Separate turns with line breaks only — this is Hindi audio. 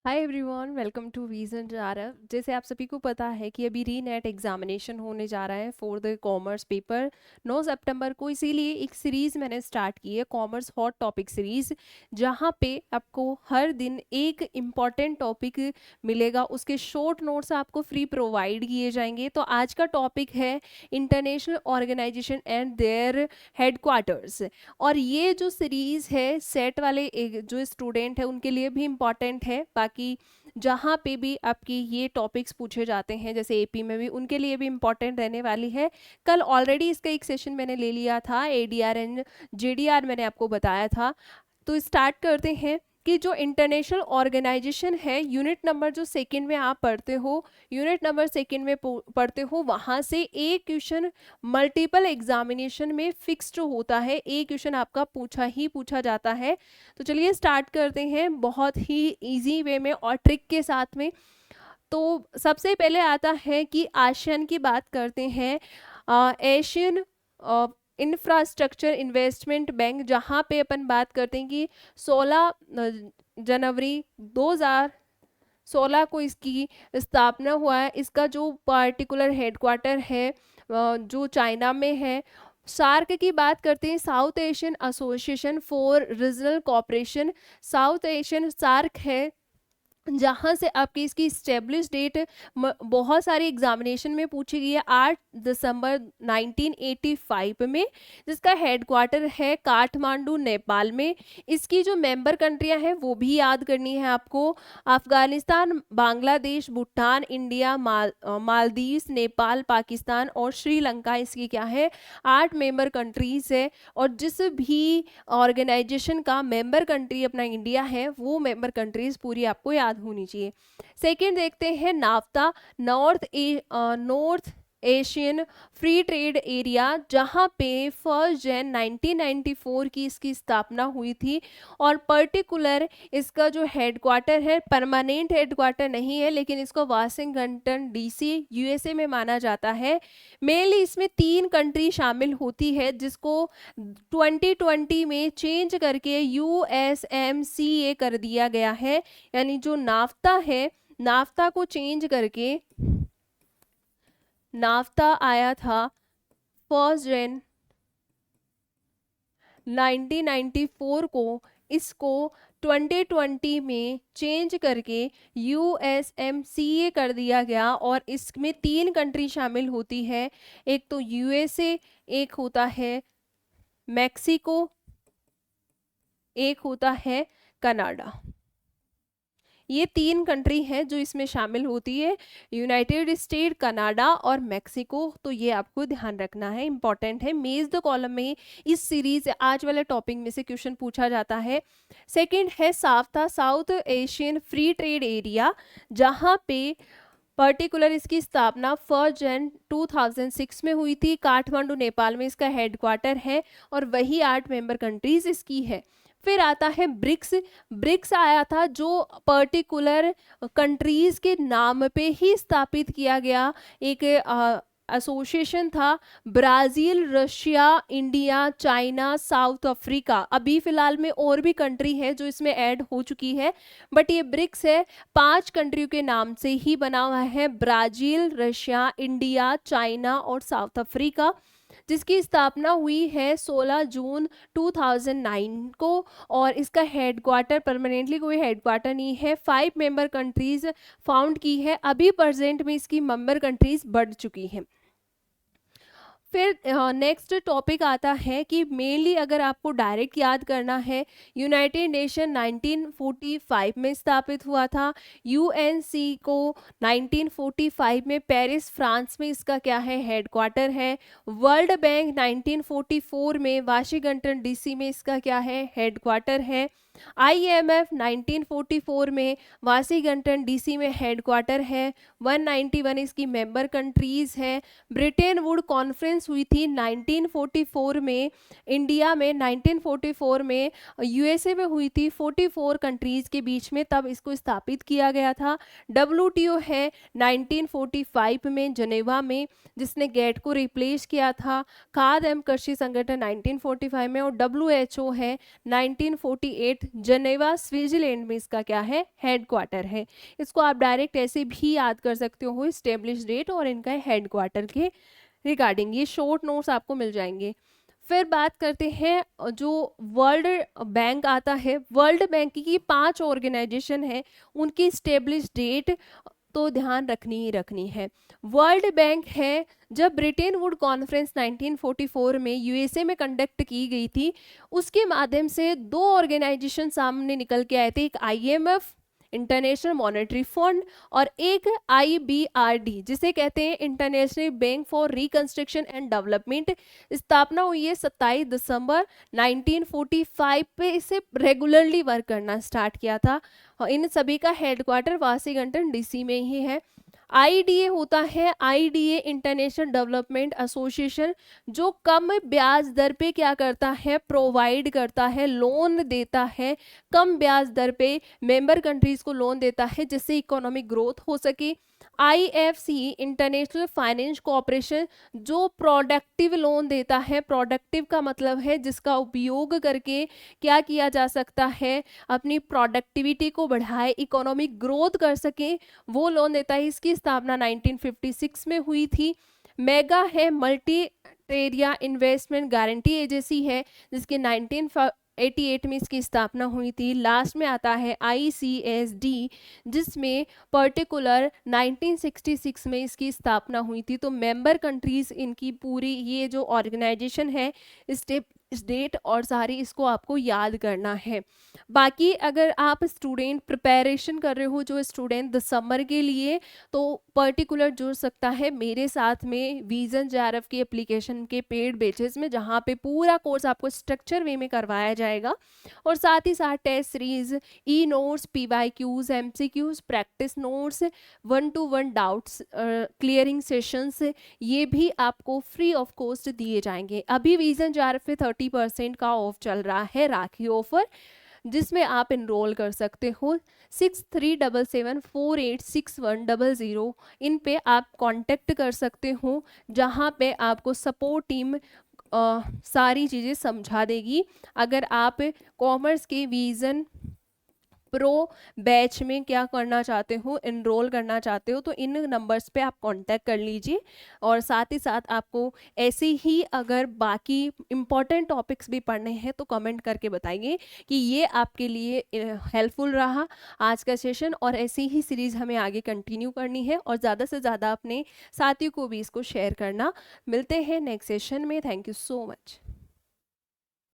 Hi everyone, welcome to vision Aarav. जैसे आप सभी को पता है कि अभी री नेट एग्जामिनेशन होने जा रहा है फॉर द कॉमर्स पेपर 9 सितंबर को। इसीलिए एक सीरीज़ मैंने स्टार्ट की है, कॉमर्स हॉट टॉपिक सीरीज़, जहां पे आपको हर दिन एक इम्पॉर्टेंट टॉपिक मिलेगा। उसके शॉर्ट नोट्स आपको फ्री प्रोवाइड किए जाएंगे। तो आज का टॉपिक है international organisation and their headquarters. और ये जो सीरीज़ है सेट वाले जो स्टूडेंट है उनके लिए भी इम्पॉर्टेंट है। बाकी जहाँ पे भी आपकी ये टॉपिक्स पूछे जाते हैं, जैसे एपी में भी, उनके लिए भी इम्पॉर्टेंट रहने वाली है। कल ऑलरेडी इसका एक सेशन मैंने ले लिया था, एडीआर एंड जेडीआर मैंने आपको बताया था। तो स्टार्ट करते हैं कि जो इंटरनेशनल ऑर्गेनाइजेशन है, यूनिट नंबर जो सेकंड में आप पढ़ते हो, यूनिट नंबर सेकंड में पढ़ते हो, वहाँ से एक क्वेश्चन मल्टीपल एग्जामिनेशन में फिक्स्ड होता है। एक क्वेश्चन आपका पूछा जाता है। तो चलिए स्टार्ट करते हैं बहुत ही इजी वे में और ट्रिक के साथ में। तो सबसे पहले आता है कि आसियान की बात करते हैं, एशियन इंफ्रास्ट्रक्चर इन्वेस्टमेंट बैंक, जहाँ पे अपन बात करते हैं कि 16 जनवरी 2016 को इसकी स्थापना हुआ है। इसका जो पार्टिकुलर हेडक्वार्टर है जो चाइना में है। सार्क की बात करते हैं, South Asian Association for Regional Cooperation, South Asian SAARC है, जहाँ से आपकी इसकी स्टेब्लिश डेट बहुत सारी एग्जामिनेशन में पूछी गई है, 8 दिसंबर 1985 में, जिसका हेडक्वार्टर है काठमांडू नेपाल में। इसकी जो मेंबर कंट्रियां हैं वो भी याद करनी है आपको, अफगानिस्तान, बांग्लादेश, भूटान, इंडिया, मालदीव्स, नेपाल, पाकिस्तान और श्रीलंका। इसकी क्या है, 8 मेंबर कंट्रीज है। और जिस भी ऑर्गेनाइजेशन का मेंबर कंट्री अपना इंडिया है, वो मेंबर कंट्रीज पूरी आपको याद होनी चाहिए। सेकंड देखते हैं NAFTA, North Asian Free Trade Area, जहाँ पे 1 जनवरी 1994 की इसकी स्थापना हुई थी। और पर्टिकुलर इसका जो हेडक्वार्टर है, परमानेंट हेडक्वार्टर नहीं है, लेकिन इसको वाशिंगटन डीसी यूएसए में माना जाता है। मेनली इसमें 3 कंट्री शामिल होती है, जिसको 2020 में चेंज करके यूएसएमसीए कर दिया गया है। यानी जो नाफ्ता है, नाफ्ता को चेंज करके नाफ्ता आया था 1 जनवरी 1994 को, इसको 2020 में चेंज करके यूएसएमसीए कर दिया गया। और इसमें 3 कंट्री शामिल होती है, एक तो यूएसए, एक होता है मैक्सिको, एक होता है कनाडा। ये 3 कंट्री हैं जो इसमें शामिल होती है, यूनाइटेड स्टेट, कनाडा और मैक्सिको। तो ये आपको ध्यान रखना है, इंपॉर्टेंट है। मेज द कॉलम में इस सीरीज आज वाले टॉपिक में से क्वेश्चन पूछा जाता है। सेकंड है SAFTA, South Asian Free Trade Area, जहाँ पे पर्टिकुलर इसकी स्थापना 1 जनवरी 2006 में हुई थी। काठमांडू नेपाल में इसका हेडक्वार्टर है और वही 8 मेंबर कंट्रीज इसकी है। फिर आता है ब्रिक्स, ब्रिक्स आया था जो पर्टिकुलर कंट्रीज के नाम पे ही स्थापित किया गया एक एसोसिएशन था। Brazil, Russia, India, China, south Africa, अभी फिलहाल में और भी कंट्री है जो इसमें ऐड हो चुकी है, बट ये ब्रिक्स है 5 कंट्रियों के नाम से ही बना हुआ है, ब्राज़ील, रशिया, इंडिया, चाइना और साउथ अफ्रीका, जिसकी स्थापना हुई है 16 जून 2009 को। और इसका हेडक्वार्टर, परमानेंटली कोई हेडक्वार्टर नहीं है, 5 मेंबर कंट्रीज फाउंड की है। अभी प्रेजेंट में इसकी मेंबर कंट्रीज बढ़ चुकी हैं। फिर नेक्स्ट टॉपिक आता है कि मेनली अगर आपको डायरेक्ट याद करना है, यूनाइटेड नेशन 1945 में स्थापित हुआ था, यूएनसी को 1945 में पेरिस फ्रांस में इसका क्या है, हेडक्वार्टर है। वर्ल्ड बैंक 1944 में वाशिंगटन डीसी में इसका क्या है, हेडक्वार्टर है। आईएमएफ 1944 में वाशिंगटन डीसी में हेडक्वार्टर है। 191 इसकी मेंबर कंट्रीज हैं। ब्रिटेन वुड कॉन्फ्रेंस हुई थी 1944 में, इंडिया में 1944 में, यूएसए में हुई थी 44 कंट्रीज के बीच में, तब इसको स्थापित किया गया था। डब्ल्यूटीओ है 1945 में जनेवा में, जिसने गेट को रिप्लेस किया था। खाद्य एवं कृषि संगठन 1945 में, और डब्ल्यूएचओ है 1948 स्टेट जेनेवा स्विट्जरलैंड में इसका क्या है, हेडक्वार्टर है। इसको आप डायरेक्ट ऐसे भी याद कर सकते हो, स्टेब्लिश डेट और इनका हेडक्वार्टर के रिगार्डिंग। ये शॉर्ट नोट्स आपको मिल जाएंगे। फिर बात करते हैं जो वर्ल्ड बैंक आता है, वर्ल्ड बैंक की 5 ऑर्गेनाइजेशन है, उनकी स्टेब्लिश डेट तो ध्यान रखनी ही रखनी है। वर्ल्ड बैंक है, जब ब्रिटेन वुड कॉन्फ्रेंस 1944 में यूएसए में कंडक्ट की गई थी, उसके माध्यम से 2 ऑर्गेनाइजेशन सामने निकल के आए थे, एक आईएमएफ इंटरनेशनल मॉनेटरी फंड और एक आईबीआरडी जिसे कहते हैं international bank for reconstruction and development. स्थापना हुई है 27 दिसंबर 1945 पे, इसे रेगुलरली वर्क करना स्टार्ट किया था। इन सभी का हेडक्वार्टर वाशिंगटन डीसी में ही है। आईडीए होता है, आईडीए इंटरनेशनल डेवलपमेंट एसोसिएशन, जो कम ब्याज दर पे क्या करता है, प्रोवाइड करता है, लोन देता है, कम ब्याज दर पे मेंबर कंट्रीज को लोन देता है जिससे इकोनॉमिक ग्रोथ हो सके। आईएफसी इंटरनेशनल फाइनेंस कोऑपरेशन, जो प्रोडक्टिव लोन देता है, प्रोडक्टिव का मतलब है जिसका उपयोग करके क्या किया जा सकता है, अपनी प्रोडक्टिविटी को बढ़ाए, इकोनॉमिक ग्रोथ कर सके, वो लोन देता है। इसकी स्थापना 1956 में हुई थी। मेगा है, multi area investment guarantee agency है, जिसकी 1988 में इसकी स्थापना हुई थी। लास्ट में आता है आईसीएसडी, जिसमें पर्टिकुलर 1966 में इसकी स्थापना हुई थी। तो मेंबर कंट्रीज इनकी पूरी ये जो ऑर्गेनाइजेशन है, स्टेप डेट और सारी इसको आपको याद करना है। बाकी अगर आप स्टूडेंट प्रिपरेशन कर रहे हो, जो स्टूडेंट दिसंबर के लिए, तो पर्टिकुलर जुड़ सकता है मेरे साथ में विजन जेआरएफ की एप्लीकेशन के पेड बेचेस में, जहाँ पे पूरा कोर्स आपको स्ट्रक्चर वे में करवाया जाएगा और साथ ही साथ test series, e notes, PYQs, MCQs, practice notes, 1-to-1 doubts clearing sessions, ये भी आपको फ्री ऑफ कॉस्ट दिए जाएंगे। अभी विजन जेआरएफ पे 30% का ऑफ चल रहा है, राखी ऑफर, जिसमें आप इनरोल कर सकते हो। 6377486100 इन पे आप कांटेक्ट कर सकते हो, जहाँ पे आपको सपोर्ट टीम सारी चीज़ें समझा देगी। अगर आप कॉमर्स के विजन प्रो बैच में क्या करना चाहते हो, इनरोल करना चाहते हो, तो इन नंबर्स पे आप कांटेक्ट कर लीजिए। और साथ ही साथ आपको ऐसे ही अगर बाकी इम्पॉर्टेंट टॉपिक्स भी पढ़ने हैं तो कमेंट करके बताइए कि ये आपके लिए हेल्पफुल रहा आज का सेशन, और ऐसी ही सीरीज़ हमें आगे कंटिन्यू करनी है और ज़्यादा से ज़्यादा अपने साथियों को भी इसको शेयर करना। मिलते हैं नेक्स्ट सेशन में। Thank you so much.